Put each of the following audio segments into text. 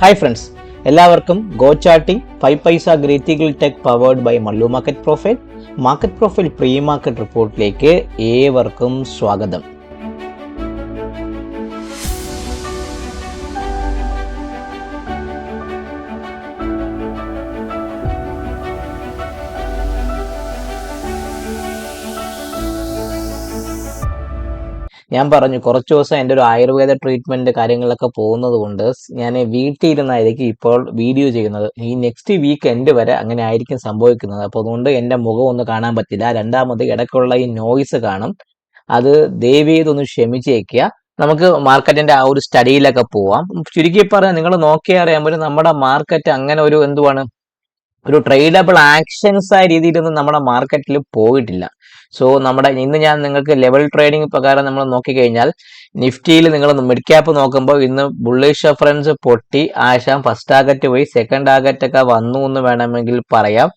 Hi friends, എല്ലാവർക്കും go charting 5 paisa ഗ്രീറ്റിഗിൾ tech powered by Mallu market profile pre market റിപ്പോർട്ടിലേക്ക് ഏവർക്കും സ്വാഗതം. ഞാൻ പറഞ്ഞു കുറച്ച് ദിവസം എൻ്റെ ഒരു ആയുർവേദ ട്രീറ്റ്മെന്റ് കാര്യങ്ങളൊക്കെ പോകുന്നത് കൊണ്ട് ഞാൻ വീട്ടിൽ ഇരുന്നായിരിക്കും ഇപ്പോൾ വീഡിയോ ചെയ്യുന്നത്. ഈ നെക്സ്റ്റ് വീക്ക് എൻഡ് വരെ അങ്ങനെ ആയിരിക്കും സംഭവിക്കുന്നത്. അപ്പോൾ അതുകൊണ്ട് എൻ്റെ മുഖം ഒന്ന് കാണാൻ പറ്റില്ല. രണ്ടാമത് ഇടയ്ക്കുള്ള ഈ നോയ്സ് കാണും. അത് ദയവേതൊന്ന് ക്ഷമിച്ചേക്കുക. നമുക്ക് മാർക്കറ്റിന്റെ ആ ഒരു സ്റ്റഡിയിലൊക്കെ പോവാം. ചുരുക്കി പറഞ്ഞാൽ നിങ്ങൾ നോക്കിയാൽ അറിയാൻ പറ്റും നമ്മുടെ മാർക്കറ്റ് അങ്ങനെ ഒരു ഒരു ട്രേഡബിൾ ആക്ഷൻസ് ആയ രീതിയിലൊന്നും നമ്മുടെ മാർക്കറ്റിൽ പോയിട്ടില്ല. സോ ഇന്ന് ഞാൻ നിങ്ങൾക്ക് ലെവൽ ട്രേഡിംഗ് പ്രകാരം നമ്മൾ നോക്കിക്കഴിഞ്ഞാൽ നിഫ്റ്റിയിൽ നിങ്ങൾ മിഡ് ക്യാപ്പ് നോക്കുമ്പോൾ ഇന്ന് ബുള്ളിഷ് റെഫറൻസ് പൊട്ടി ആശാം ഫസ്റ്റ് ടാർഗറ്റ് പോയി സെക്കൻഡ് ടാർഗറ്റ് ഒക്കെ വന്നു എന്ന് വേണമെങ്കിൽ പറയാം.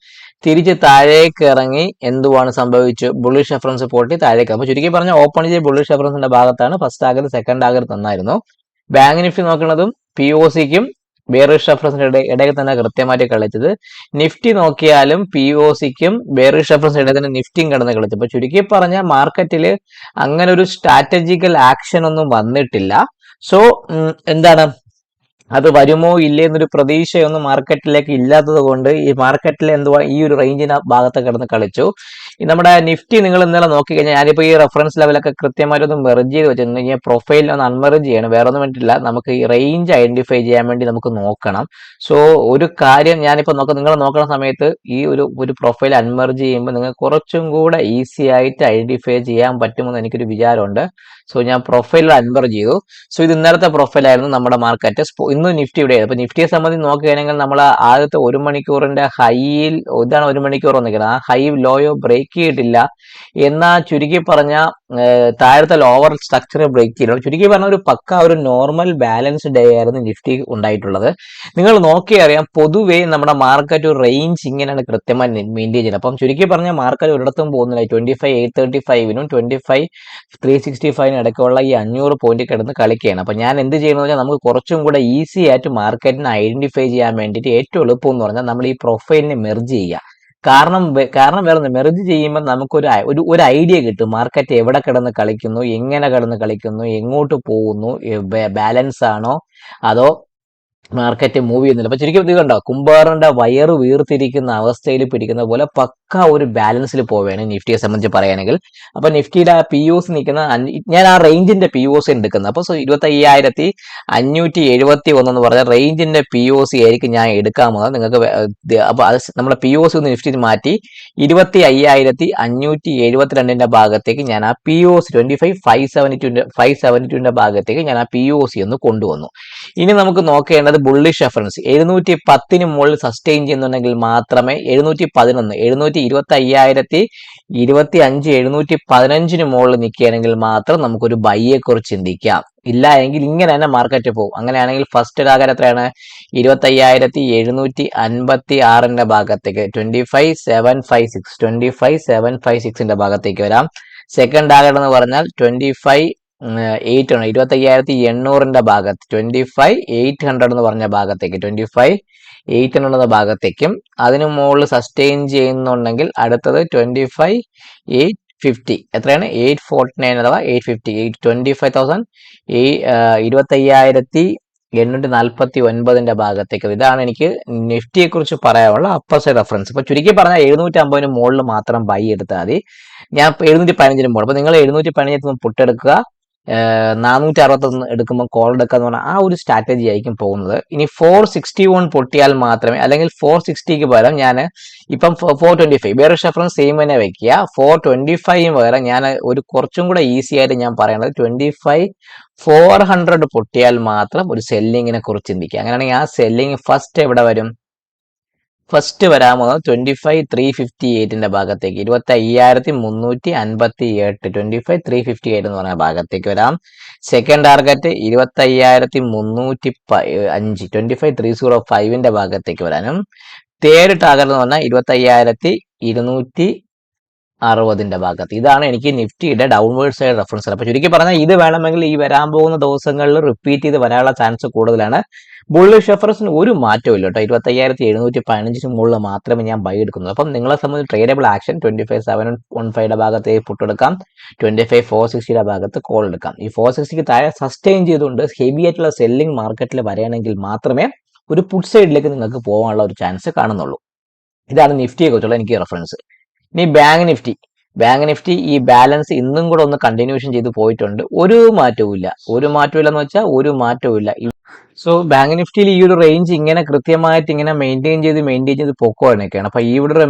തിരിച്ച് താഴേക്ക് ഇറങ്ങി എന്തുവാണ് സംഭവിച്ചു? ബുള്ളിഷ് റെഫറൻസ് പൊട്ടി താഴേക്ക്. അപ്പൊ ചുരുക്കി പറഞ്ഞ ഓപ്പൺ ചെയ്ത ബുള്ളിഷ് റെഫറൻസിന്റെ ഭാഗത്താണ് ഫസ്റ്റ് ടാർഗറ്റ് സെക്കൻഡ് ടാർഗറ്റ് തന്നായിരുന്നു. ബാങ്ക് നിഫ്റ്റി നോക്കുന്നതും പി ഒ സിക്കും ബേറിഷ് റെഫറൻസിന്റെ ഇടയിൽ തന്നെ കൃത്യമായിട്ട് കളിച്ചത്. നിഫ്റ്റി നോക്കിയാലും പി ഒ സിക്കും ബേറിഷ് റെഫറൻസിന്റെ ഇടയിൽ തന്നെ നിഫ്റ്റിയും കിടന്ന് കളിച്ചു. അപ്പൊ ചുരുക്കി പറഞ്ഞ മാർക്കറ്റിൽ അങ്ങനെ ഒരു സ്ട്രാറ്റജിക്കൽ ആക്ഷൻ ഒന്നും വന്നിട്ടില്ല. സോ എന്താണ് അത് വരുമോ ഇല്ലേ എന്നൊരു പ്രതീക്ഷയൊന്നും മാർക്കറ്റിലേക്ക് ഇല്ലാത്തത് കൊണ്ട് ഈ മാർക്കറ്റിൽ എന്തുവാ ഈ ഒരു റേഞ്ചിന് ഭാഗത്ത് കിടന്ന് കളിച്ചു. നമ്മുടെ നിഫ്റ്റി നിങ്ങൾ ഇന്നലെ നോക്കിക്കഴിഞ്ഞാൽ ഞാനിപ്പോൾ ഈ റെഫറൻസ് ലെവലൊക്കെ കൃത്യമായിട്ടൊന്ന് മെർജ് ചെയ്ത് വെച്ചിട്ടുണ്ട്. ഈ പ്രൊഫൈലിൽ ഒന്ന് അൺമെർജ് ചെയ്യണം, വേറെ ഒന്നും വേണ്ടിയിട്ടില്ല. നമുക്ക് ഈ റേഞ്ച് ഐഡന്റിഫൈ ചെയ്യാൻ വേണ്ടി നമുക്ക് നോക്കണം. സോ ഒരു കാര്യം ഞാനിപ്പോൾ നിങ്ങൾ നോക്കുന്ന സമയത്ത് ഈ ഒരു പ്രൊഫൈൽ അൺമെർജ് ചെയ്യുമ്പോൾ നിങ്ങൾക്ക് കുറച്ചും കൂടെ ഈസി ആയിട്ട് ഐഡന്റിഫൈ ചെയ്യാൻ പറ്റുമെന്ന് എനിക്കൊരു വിചാരമുണ്ട്. സോ ഞാൻ പ്രൊഫൈലിൽ അൺമെർജ് ചെയ്തു. സോ ഇത് ഇന്നലത്തെ പ്രൊഫൈലായിരുന്നു നമ്മുടെ മാർക്കറ്റ്. ഇന്ന് നിഫ്റ്റിയുടെ അപ്പൊ നിഫ്റ്റിയെ സംബന്ധിച്ച് നോക്കുകയാണെങ്കിൽ നമ്മൾ ആദ്യത്തെ ഒരു മണിക്കൂറിന്റെ ഹൈയിൽ ഇതാണ് ഒരു മണിക്കൂർ വന്നിരിക്കുന്നത്. ആ ഹൈ ലോയോ ബ്രേക്ക് ചെയ്തിട്ടില്ല. എന്നാ ചുരുക്കി പറഞ്ഞ താഴത്തെ ലോവർ സ്ട്രക്ചർ ബ്രേക്ക് ചെയ്യണം. ചുരുക്കി പറഞ്ഞ ഒരു ഒരു നോർമൽ ബാലൻസ് ഡേ ആയിരുന്നു നിഫ്റ്റി ഉണ്ടായിട്ടുള്ളത്. നിങ്ങൾ നോക്കിയറിയാം പൊതുവേ നമ്മുടെ മാർക്കറ്റ് ഒരു റേഞ്ച് ഇങ്ങനെയാണ് കൃത്യമായി മെയിൻറ്റെയിൻ ചെയ്യുന്നത്. അപ്പം ചുരുക്കി പറഞ്ഞ മാർക്കറ്റ് ഒരിടത്തും പോകുന്നില്ല. 25,835 25,365 ഇടയ്ക്കുള്ള ഈ 500 പോയിന്റ് കിടന്ന് കളിക്കുകയാണ്. അപ്പൊ ഞാൻ എന്ത് ചെയ്യുന്നത് വെച്ചാൽ നമുക്ക് കുറച്ചും കൂടെ ഈസി ആയിട്ട് മാർക്കറ്റിനെ ഐഡന്റിഫൈ ചെയ്യാൻ വേണ്ടിയിട്ട് ഏറ്റവും എളുപ്പം എന്ന് പറഞ്ഞാൽ നമ്മൾ ഈ പ്രൊഫൈലിനെ മെർജ് ചെയ്യുക. കാരണം വേറെ മെർജ് ചെയ്യുമ്പോൾ നമുക്കൊരു ഒരു ഐഡിയ കിട്ടും. മാർക്കറ്റ് എവിടെ കിടന്ന് കളിക്കുന്നു, എങ്ങനെ കിടന്ന് കളിക്കുന്നു, എങ്ങോട്ട് പോകുന്നു, ബാലൻസ് ആണോ അതോ മാർക്കറ്റ് മൂവ് ചെയ്യുന്നില്ല. അപ്പൊ ശരിക്കും ഇത് കണ്ടോ, കുംഭാറിന്റെ വയറ് വീർത്തിരിക്കുന്ന അവസ്ഥയിൽ പിടിക്കുന്ന പോലെ പക്ക ഒരു ബാലൻസിൽ പോവുകയാണ് നിഫ്റ്റിയെ സംബന്ധിച്ച് പറയുകയാണെങ്കിൽ. അപ്പൊ നിഫ്റ്റിയുടെ ആ പി ഒ സി നിൽക്കുന്ന ഞാൻ ആ റേഞ്ചിന്റെ പി ഒ സി എടുക്കുന്നത്. അപ്പൊ 25,571 എന്ന് പറഞ്ഞ റേഞ്ചിന്റെ പി ഒ സി ആയിരിക്കും ഞാൻ എടുക്കാൻ പോകുന്നത്. നിങ്ങൾക്ക് അപ്പൊ അത് നമ്മുടെ പി ഒ സി ഒന്ന് നിഫ്റ്റി മാറ്റി 25,572 ഭാഗത്തേക്ക് ഞാൻ ആ പി ഒ സി 25,572 ഭാഗത്തേക്ക് ഞാൻ ആ പി ഒ സി ഒന്ന് കൊണ്ടുവന്നു. ഇനി നമുക്ക് നോക്കേണ്ടത് ബുള്ളിഷ് റെഫറൻസ് 710 മുകളിൽ സസ്റ്റെയിൻ ചെയ്യുന്നുണ്ടെങ്കിൽ മാത്രമേ 715,715 മുകളിൽ നിൽക്കുകയാണെങ്കിൽ മാത്രം നമുക്കൊരു ബൈയെ കുറിച്ച് ചിന്തിക്കാം. ഇല്ല എങ്കിൽ ഇങ്ങനെ തന്നെ മാർക്കറ്റ് പോകും. അങ്ങനെയാണെങ്കിൽ ഫസ്റ്റ് ടാർഗറ്റ് എത്രയാണ്? 25,756 ഭാഗത്തേക്ക് 25,756 ഭാഗത്തേക്ക് വരാം. സെക്കൻഡ് ടാർഗറ്റ് എന്ന് പറഞ്ഞാൽ 25,800 ഭാഗത്ത് 25,800 എന്ന് പറഞ്ഞ ഭാഗത്തേക്ക് 25,800 എന്ന ഭാഗത്തേക്കും അതിന് മുകളിൽ സസ്റ്റെയിൻ ചെയ്യുന്നുണ്ടെങ്കിൽ അടുത്തത് 25,850 എത്രയാണ്? 849 അഥവാ 850 25,849 ഭാഗത്തേക്ക്. ഇതാണ് എനിക്ക് നിഫ്റ്റിയെ കുറിച്ച് പറയാനുള്ള അപ്പർ സൈഡ് റെഫറൻസ്. അപ്പൊ ചുരുക്കി പറഞ്ഞാൽ 750 മുകളിൽ മാത്രം ബൈ എടുത്താൽ മതി. ഞാൻ 715 മുകളിൽ. അപ്പൊ നിങ്ങൾ 715 പുട്ടെടുക്കുക, 461 എടുക്കുമ്പോൾ കോൾ എടുക്കുക എന്ന് പറഞ്ഞാൽ ആ ഒരു സ്ട്രാറ്റജി ആയിരിക്കും പോകുന്നത്. ഇനി 461 പൊട്ടിയാൽ മാത്രമേ, അല്ലെങ്കിൽ 460ക്ക് പകരം ഞാൻ ഇപ്പം 425 വേറെ റെഫറൻസ് സെയിം തന്നെ വെക്കുക. 425 പകരം ഞാൻ ഒരു കുറച്ചും കൂടെ ഈസി ആയിട്ട് ഞാൻ പറയുന്നത് 25,400 പൊട്ടിയാൽ മാത്രം ഒരു സെല്ലിങ്ങിനെ കുറിച്ച് ചിന്തിക്കുക. അങ്ങനെയാണെങ്കിൽ ആ സെല്ലിങ് ഫസ്റ്റ് എവിടെ വരും? ഫസ്റ്റ് വരാമോ 25,358 ഭാഗത്തേക്ക് 25,358 25,358 എന്ന് പറഞ്ഞ ഭാഗത്തേക്ക് വരാം. സെക്കൻഡ് ടാർഗറ്റ് 25,305 25,305 ഭാഗത്തേക്ക് വരാനും. തേർഡ് ടാർഗറ്റ് എന്ന് പറഞ്ഞാൽ 25,200 60ന്റെ ഭാഗത്ത്. ഇതാണ് എനിക്ക് നിഫ്റ്റിയുടെ ഡൗൺവേർഡ് സൈഡ് റെഫറൻസ്. അപ്പൊ ചുരുക്കി പറഞ്ഞാൽ ഇത് വേണമെങ്കിൽ ഈ വരാൻ പോകുന്ന ദിവസങ്ങളിൽ റിപ്പീറ്റ് ചെയ്ത് വരാനുള്ള ചാൻസ് കൂടുതലാണ്. ബുള്ളിഷ് റെഫറൻസിന് ഒരു മാറ്റവും ഇല്ല കേട്ടോ. 25,715 മുകളിൽ മാത്രമേ ഞാൻ ബൈ എടുക്കുന്നുള്ളൂ. അപ്പം നിങ്ങളെ സംബന്ധിച്ച് ട്രേഡബിൾ ആക്ഷൻ 25,715 ഭാഗത്ത് പുട്ട് എടുക്കാം, 25,460 ഭാഗത്ത് കോൾ എടുക്കാം. ഈ 460ക്ക് താഴെ സസ്റ്റെയിൻ ചെയ്തുകൊണ്ട് ഹെവി ആയിട്ടുള്ള സെല്ലിംഗ് മാർക്കറ്റിൽ വരികയാണെങ്കിൽ മാത്രമേ ഒരു പുട്ട് സൈഡിലേക്ക് നിങ്ങൾക്ക് പോകാനുള്ള ഒരു ചാൻസ് കാണുന്നുള്ളൂ. ഇതാണ് നിഫ്റ്റിയെ കുറിച്ചുള്ള എനിക്ക് റെഫറൻസ്. ഇനി ബാങ്ക് നിഫ്റ്റി ഈ ബാലൻസ് ഇന്നും കൂടെ ഒന്ന് കണ്ടിന്യൂഷൻ ചെയ്ത് പോയിട്ടുണ്ട്. ഒരു മാറ്റവും ഇല്ല എന്ന് വെച്ചാൽ ഒരു മാറ്റവും ഇല്ല. സോ ബാങ്ക് നിഫ്റ്റിയിൽ ഈ ഒരു റേഞ്ച് ഇങ്ങനെ കൃത്യമായിട്ട് ഇങ്ങനെ മെയിൻറ്റെയിൻ ചെയ്ത് പൊക്കോണൊക്കെയാണ്. അപ്പൊ ഇവിടെ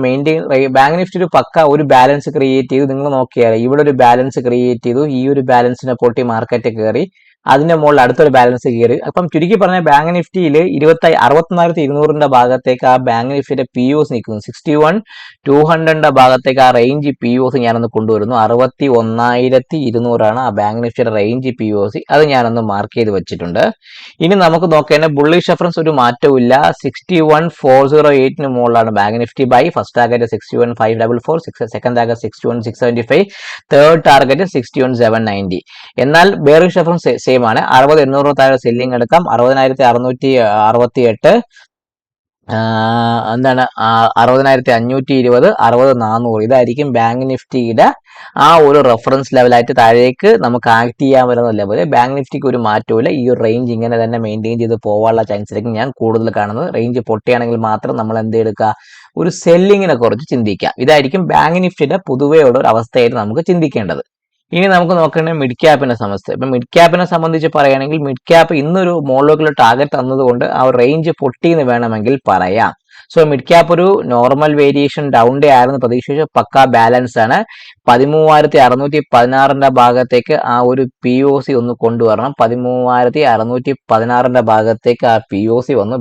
ബാങ്ക് നിഫ്റ്റി ഒരു പക്ക ഒരു ബാലൻസ് ക്രിയേറ്റ് ചെയ്തു. നിങ്ങൾ നോക്കിയാൽ ഇവിടെ ഒരു ബാലൻസ് ക്രിയേറ്റ് ചെയ്തു, ഈ ഒരു ബാലൻസിനെ പൊട്ടി മാർക്കറ്റ് കയറി, അതിന്റെ മുകളിൽ അടുത്തൊരു ബാലൻസ് കയറി. അപ്പം ചുരുക്കി പറഞ്ഞ ബാങ്ക് നിഫ്റ്റിയിൽ 61,200 ഭാഗത്തേക്ക് ആ ബാങ്ക് നിഫ്റ്റിയുടെ പി ഒസ് നിൽക്കുന്നു. 61,200 ഭാഗത്തേക്ക് ആ റേഞ്ച് പി ഒസ് ഞാനൊന്ന് കൊണ്ടുവരുന്നു. 61,200 ആ ബാങ്ക് നിഫ്റ്റിയുടെ റേഞ്ച് പി ഒസ്. അത് ഞാനൊന്ന് മാർക്ക് ചെയ്ത് വെച്ചിട്ടുണ്ട്. ഇനി നമുക്ക് നോക്കേണ്ട ബുള്ളിഷ് റെഫറൻസ് ഒരു മാറ്റവും ഇല്ല. 61,408 മുകളിലാണ് bank Nifty buy. First target 61,544, second target 61,675, third target 61,790. എന്നാൽ ബെയറിഷ് റെഫറൻസ് സെയിം ആണ്. 60,800 താഴെ സെല്ലിംഗ് എടുക്കാം. 60,668, എന്താണ് 60,520, 60,400. ഇതായിരിക്കും ബാങ്ക് നിഫ്റ്റിയുടെ ആ ഒരു റെഫറൻസ് ലെവലായിട്ട് താഴേക്ക് നമുക്ക് ആക്ട് ചെയ്യാൻ വരുന്ന ലെവല്. ബാങ്ക് നിഫ്റ്റിക്ക് ഒരു മാറ്റമില്ല. ഈ ഒരു റേഞ്ച് ഇങ്ങനെ തന്നെ മെയിൻറ്റെയിൻ ചെയ്ത് പോകാനുള്ള ചാൻസിലേക്ക് ഞാൻ കൂടുതൽ കാണുന്നത്. റേഞ്ച് പൊട്ടിയാണെങ്കിൽ മാത്രം നമ്മൾ എന്ത് എടുക്കുക, ഒരു സെല്ലിങ്ങിനെ കുറിച്ച് ചിന്തിക്കാം. ഇതായിരിക്കും ബാങ്ക് നിഫ്റ്റിയുടെ പൊതുവെയുള്ള ഒരു അവസ്ഥയായിട്ട് നമുക്ക് ചിന്തിക്കേണ്ടത്. ഇനി നമുക്ക് നോക്കേണ്ടത് മിഡ് ക്യാപ്പിനെ സംബന്ധിച്ച്. ഇപ്പൊ മിഡ് ക്യാപ്പിനെ സംബന്ധിച്ച് പറയുകയാണെങ്കിൽ മിഡ് ക്യാപ്പ് ഇന്നൊരു മോളിലേക്കുള്ള ടാർഗറ്റ് തന്നതുകൊണ്ട് ആ റേഞ്ച് പൊട്ടിയെന്ന് വേണമെങ്കിൽ പറയാം. സോ മിഡ് ക്യാപ്പ് ഒരു നോർമൽ വേരിയേഷൻ ഡൗൺ ഡേ ആയിരുന്നു പ്രതീക്ഷിച്ച് പക്ക ബാലൻസ് ആണ്. 13,616 ഭാഗത്തേക്ക് ആ ഒരു പി ഒ സി ഒന്ന് കൊണ്ടുവരണം. 13,616 ഭാഗത്തേക്ക് ആ പി ഒ സി വന്നു.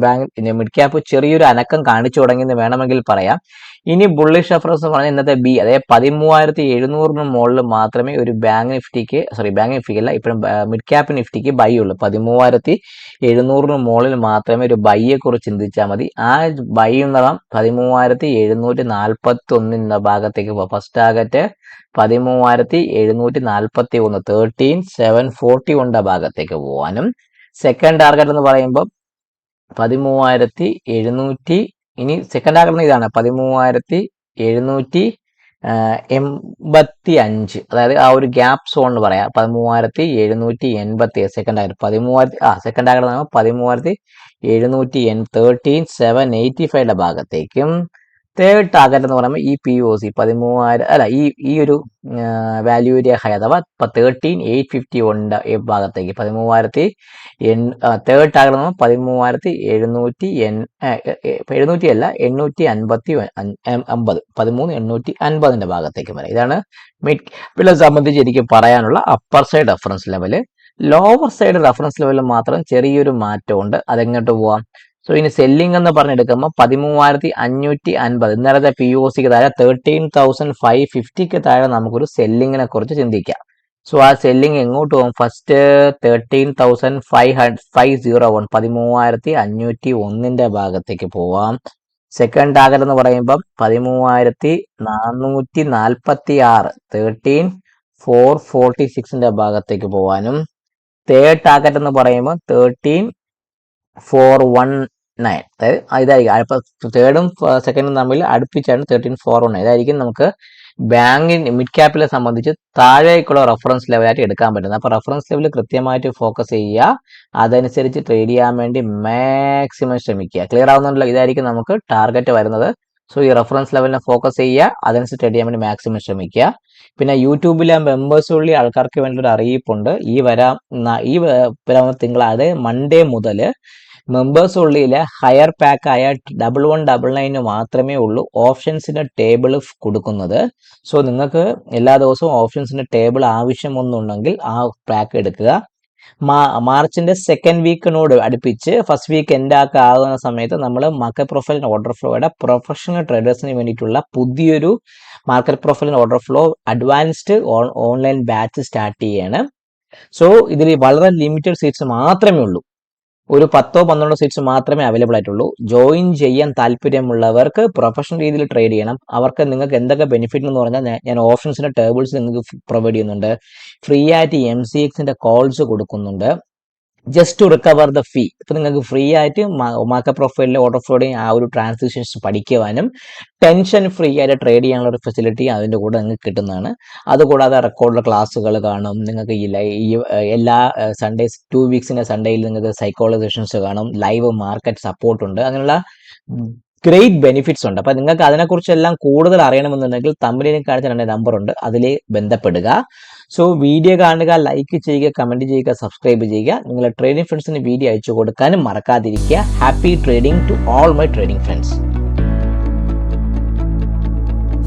മിഡ് ക്യാപ്പ് ചെറിയൊരു അനക്കം കാണിച്ചു തുടങ്ങിയെന്ന് വേണമെങ്കിൽ പറയാം. ഇനി ബുള്ളിഷ് റെഫറൻസ് പറഞ്ഞാൽ ഇന്നത്തെ ബി, അതായത് 13,700 മുകളിൽ മാത്രമേ ഒരു ബാങ്ക് നിഫ്റ്റിക്ക് അല്ല ഇപ്പോഴും മിഡ് ക്യാപ്പ് നിഫ്റ്റിക്ക് ബൈ ഉള്ളൂ. 13,700 മുകളിൽ മാത്രമേ ഒരു ബൈയെ കുറിച്ച് ചിന്തിച്ചാൽ മതി. ആ ബൈ എന്നതാണ് 13,741 ഭാഗത്തേക്ക് പോകാം. ഫസ്റ്റ് ടാർഗറ്റ് 13,741, 13,741 ഭാഗത്തേക്ക് പോകാനും, സെക്കൻഡ് ടാർഗറ്റ് എന്ന് പറയുമ്പോൾ 13,700. ഇനി സെക്കൻഡ് ടാർഗറ്റ് ഇതാണ് 13,785, അതായത് ആ ഒരു ഗ്യാപ്പ് സോൺ എന്ന് പറയാം. 13,787 സെക്കൻഡ് ടാർഗറ്റ്. സെക്കൻഡ് ടാർഗറ്റ് 13,785 13,785 ഭാഗത്തേക്കും. തേർഡ് ടാർഗറ്റ് എന്ന് പറയുമ്പോൾ ഈ പി ഒ സി 13,000 അല്ല ഈ ഒരു വാല്യൂ ഏരിയ ഹൈ അഥവാ 13,851 ഭാഗത്തേക്ക് 13,000. തേർഡ് ടാർഗറ്റ് എന്ന് പറയുമ്പോൾ 13,750 അല്ല 850, 13,850 ഭാഗത്തേക്ക് വരെ. ഇതാണ് മിഡ് ക്യാപ്പിനെ സംബന്ധിച്ച് എനിക്ക് പറയാനുള്ള upper side reference level. Lower side reference ലെവലിൽ മാത്രം ചെറിയൊരു മാറ്റമുണ്ട്. അതെങ്ങോട്ട് പോവാം. സോ ഇനി സെല്ലിംഗ് എന്ന് പറഞ്ഞെടുക്കുമ്പോൾ 13,550 ഇന്നലത്തെ പി ഒ സിക്ക് താഴെ 13,550 താഴെ നമുക്കൊരു സെല്ലിങ്ങിനെ കുറിച്ച് ചിന്തിക്കാം. സോ ആ സെല്ലിംഗ് എങ്ങോട്ട് പോകും? ഫസ്റ്റ് 13,501, 13,501 ഭാഗത്തേക്ക് പോവാം. സെക്കൻഡ് ടാർഗറ്റ് എന്ന് പറയുമ്പോൾ 13,446, 13,446 ഭാഗത്തേക്ക് പോവാനും. തേർഡ് ടാർഗറ്റ് എന്ന് പറയുമ്പോൾ 13,419, അതായത് ഇതായിരിക്കും. തേർഡും സെക്കൻഡും തമ്മിൽ അടുപ്പിച്ചാണ് 13,419. ഇതായിരിക്കും നമുക്ക് മിഡ് ക്യാപ്പിലെ സംബന്ധിച്ച് താഴേക്കുള്ള റെഫറൻസ് ലെവലായിട്ട് എടുക്കാൻ പറ്റുന്നത്. അപ്പൊ റെഫറൻസ് ലെവൽ കൃത്യമായിട്ട് ഫോക്കസ് ചെയ്യുക, അതനുസരിച്ച് ട്രേഡ് ചെയ്യാൻ വേണ്ടി മാക്സിമം ശ്രമിക്കുക. ക്ലിയർ ആവുന്നുണ്ടല്ലോ? ഇതായിരിക്കും നമുക്ക് ടാർഗറ്റ് വരുന്നത്. സോ ഈ റെഫറൻസ് ലെവലിനെ ഫോക്കസ് ചെയ്യുക, അതനുസരിച്ച് ട്രേഡ് ചെയ്യാൻ വേണ്ടി മാക്സിമം ശ്രമിക്കുക. പിന്നെ യൂട്യൂബിലെ മെമ്പേഴ്സ് ഉള്ള ആൾക്കാർക്ക് വേണ്ടി ഒരു അറിയിപ്പുണ്ട്. ഈ തിങ്കൾ, അതായത് മൺഡേ മുതൽ മെമ്പേഴ്സ് ഉള്ളിലെ ഹയർ പാക്ക് ആയ 1199 മാത്രമേ ഉള്ളൂ ഓപ്ഷൻസിന്റെ ടേബിൾ കൊടുക്കുന്നത്. സോ നിങ്ങൾക്ക് എല്ലാ ദിവസവും ഓപ്ഷൻസിന്റെ ടേബിൾ ആവശ്യമൊന്നുണ്ടെങ്കിൽ ആ പാക്ക് എടുക്കുക. മാർച്ചിന്റെ സെക്കൻഡ് വീക്കിനോട് അടുപ്പിച്ച് ഫസ്റ്റ് വീക്ക് എൻഡ് ആകുന്ന സമയത്ത് നമ്മൾ മാർക്കറ്റ് പ്രൊഫൈൽ ഓർഡർ ഫ്ലോയുടെ പ്രൊഫഷണൽ ട്രേഡേഴ്സിന് വേണ്ടിയിട്ടുള്ള പുതിയൊരു market profile order flow advanced online batch start ചെയ്യാണ്. സോ ഇതിൽ വളരെ ലിമിറ്റഡ് സീറ്റ്സ് മാത്രമേ ഉള്ളൂ. ഒരു 10-12 സീറ്റ്സ് മാത്രമേ അവൈലബിൾ ആയിട്ടുള്ളൂ. ജോയിൻ ചെയ്യാൻ താല്പര്യമുള്ളവർക്ക് പ്രൊഫഷണൽ രീതിയിൽ ട്രേഡ് ചെയ്യണം. അവർക്ക് നിങ്ങൾക്ക് എന്തൊക്കെ ബെനിഫിറ്റ് എന്ന് പറഞ്ഞാൽ ഞാൻ ഓപ്ഷൻസിന്റെ ടേബിൾസ് നിങ്ങൾക്ക് പ്രൊവൈഡ് ചെയ്യുന്നുണ്ട്. ഫ്രീ ആയിട്ട് MCXന്റെ കോൾസ് കൊടുക്കുന്നുണ്ട്. Just to recover the fee. ഇപ്പൊ നിങ്ങൾക്ക് ഫ്രീ ആയിട്ട് മാർക്കറ്റ് പ്രൊഫൈലിലെ ഓട്ടോ ഫ്ലോഡിങ് ആ ഒരു ട്രാൻസാക്ഷൻസ് പഠിക്കുവാനും ടെൻഷൻ ഫ്രീ ആയിട്ട് ട്രേഡ് ചെയ്യാനുള്ള ഒരു ഫെസിലിറ്റി അതിന്റെ കൂടെ നിങ്ങൾക്ക് കിട്ടുന്നതാണ്. അതുകൂടാതെ റെക്കോർഡ് ക്ലാസ്സുകൾ കാണും. നിങ്ങൾക്ക് എല്ലാ സൺഡേസ് 2 വീക്സിന്റെ സൺഡേയിൽ നിങ്ങൾക്ക് സൈക്കോളജി സെഷൻസ് കാണും. ലൈവ് മാർക്കറ്റ് സപ്പോർട്ട് ഉണ്ട്. അങ്ങനെയുള്ള ഗ്രേറ്റ് ബെനിഫിറ്റ്സ് ഉണ്ട്. അപ്പൊ നിങ്ങൾക്ക് അതിനെക്കുറിച്ചെല്ലാം കൂടുതൽ അറിയണമെന്നുണ്ടെങ്കിൽ തമ്മിലിനെ കാണിച്ച 2 നമ്പർ ഉണ്ട്, അതിൽ ബന്ധപ്പെടുക. സോ വീഡിയോ കാണുക, ലൈക്ക് ചെയ്യുക, കമന്റ് ചെയ്യുക, സബ്സ്ക്രൈബ് ചെയ്യുക. നിങ്ങളുടെ ട്രേഡിംഗ് ഫ്രണ്ട്സിന് വീഡിയോ അയച്ചു കൊടുക്കാനും മറക്കാതിരിക്കുക. Happy trading to all my trading friends.